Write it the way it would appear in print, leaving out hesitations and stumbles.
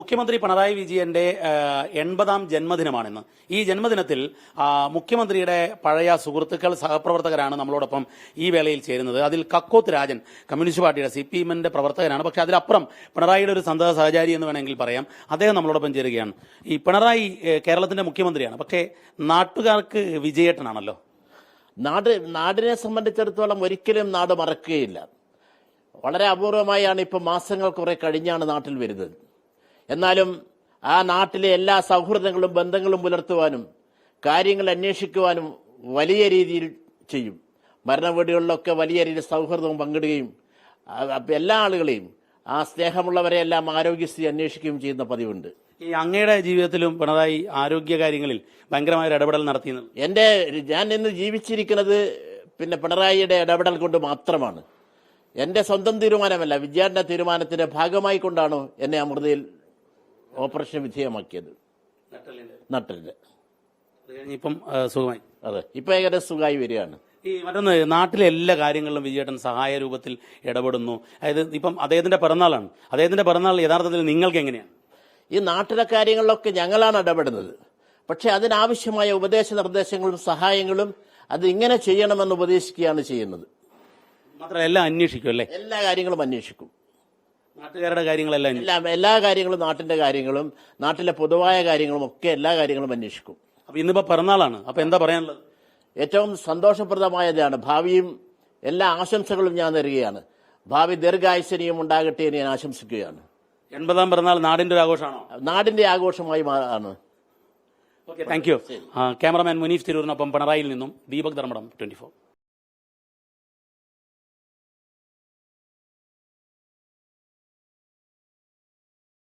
മുഖ്യമന്ത്രി പിണറായി വിജയന്റെ 80ാം ജന്മദിനമാണിന്ന്. ഈ ജന്മദിനത്തിൽ മുഖ്യമന്ത്രിയുടെ പഴയ സുഹൃത്തുക്കൾ, സഹപ്രവർത്തകരാണ് നമ്മളോടൊപ്പം ഈ വേളയിൽ ചേരുന്നത്. അതിൽ കക്കോത്ത് രാജൻ, കമ്മ്യൂണിസ്റ്റ് പാർട്ടിയുടെ CPM-ന്റെ പ്രവർത്തകനാണ്. പക്ഷെ അതിലപ്പുറം പിണറായിയുടെ ഒരു സന്തത സഹചാരി എന്ന് വേണമെങ്കിൽ പറയാം. അദ്ദേഹം നമ്മളോടൊപ്പം ചേരുകയാണ്. ഈ പിണറായി കേരളത്തിന്റെ മുഖ്യമന്ത്രിയാണ്, പക്ഷേ നാട്ടുകാർക്ക് വിജയേട്ടനാണല്ലോ. നാടിനെ സംബന്ധിച്ചിടത്തോളം ഒരിക്കലും നാട് മറക്കുകയില്ല. വളരെ അപൂർവമായാണ് ഇപ്പം മാസങ്ങൾ കുറെ കഴിഞ്ഞാണ് നാട്ടിൽ വരുന്നത്. എന്നാലും ആ നാട്ടിലെ എല്ലാ സൗഹൃദങ്ങളും ബന്ധങ്ങളും പുലർത്തുവാനും കാര്യങ്ങൾ അന്വേഷിക്കുവാനും വലിയ രീതിയിൽ ചെയ്യും. മരണവീടുകളിലൊക്കെ വലിയ രീതിയിൽ സൗഹൃദവും പങ്കിടുകയും എല്ലാ ആളുകളെയും, ആ സ്നേഹമുള്ളവരെയെല്ലാം ആരോഗ്യസ്ഥിതി അന്വേഷിക്കുകയും ചെയ്യുന്ന പതിവുണ്ട്. ഈ അങ്ങയുടെ ജീവിതത്തിലും പിണറായി ആരോഗ്യ കാര്യങ്ങളിൽ ഭയങ്കരമായ ഇടപെടൽ നടത്തിയെന്ന് ഞാൻ ഇന്ന് ജീവിച്ചിരിക്കുന്നത് പിണറായിയുടെ ഇടപെടൽ കൊണ്ട് മാത്രമാണ്. എന്റെ സ്വന്തം തീരുമാനമല്ല, വിജയാന്റെ തീരുമാനത്തിന്റെ ഭാഗമായി കൊണ്ടാണ് എന്നെ അമൃതയിൽ ഓപ്പറേഷൻ വിധേയമാക്കിയത്. നട്ടലിന്റെ ഇപ്പം സുഖമായി. അതെ, ഇപ്പൊ ഏകദേശം സുഖമായി വരികയാണ്. ഈ മറ്റൊന്ന്, നാട്ടിലെ എല്ലാ കാര്യങ്ങളിലും വിജയേട്ടൻ സഹായ രൂപത്തിൽ ഇടപെടുന്നു. അതായത് ഇപ്പം അദ്ദേഹത്തിന്റെ പിറന്നാളാണ്. അദ്ദേഹത്തിന്റെ പിറന്നാൾ യഥാർത്ഥത്തിൽ നിങ്ങൾക്ക് എങ്ങനെയാണ്? ഈ നാട്ടിലെ കാര്യങ്ങളിലൊക്കെ ഞങ്ങളാണ് ഇടപെടുന്നത്. പക്ഷെ അതിനാവശ്യമായ ഉപദേശ നിർദ്ദേശങ്ങളും സഹായങ്ങളും അത് ഇങ്ങനെ ചെയ്യണമെന്ന് ഉപദേശിക്കുകയാണ് ചെയ്യുന്നത്. മാത്രമല്ല എല്ലാം അന്വേഷിക്കും അല്ലേ? എല്ലാ കാര്യങ്ങളും അന്വേഷിക്കും. നാട്ടുകാരുടെ കാര്യങ്ങളെല്ലാം എല്ലാ കാര്യങ്ങളും, നാട്ടിന്റെ കാര്യങ്ങളും നാട്ടിലെ പൊതുവായ കാര്യങ്ങളും ഒക്കെ എല്ലാ കാര്യങ്ങളും അന്വേഷിക്കും. അപ്പൊ ഇന്നിപ്പോ പിറന്നാളാണ്. അപ്പൊ എന്താ പറയാനുള്ളത്? ഏറ്റവും സന്തോഷപ്രദമായതാണ്. ഭാവിയും എല്ലാ ആശംസകളും ഞാൻ തരികയാണ്. ഭാവി ദീർഘായുസ്സനിയും ഉണ്ടാകട്ടെ എന്ന് ഞാൻ ആശംസിക്കുകയാണ്. 80ാം പിറന്നാൾ നാടിന്റെ ഒരു ആഘോഷമാണോ? നാടിന്റെ ആഘോഷമായി ആണ്. Okay, thank you. Cameraman Muneef തിരൂരിനൊപ്പം പിണറായിയിൽ നിന്നും ദീപക് ധർമ്മടം, 24.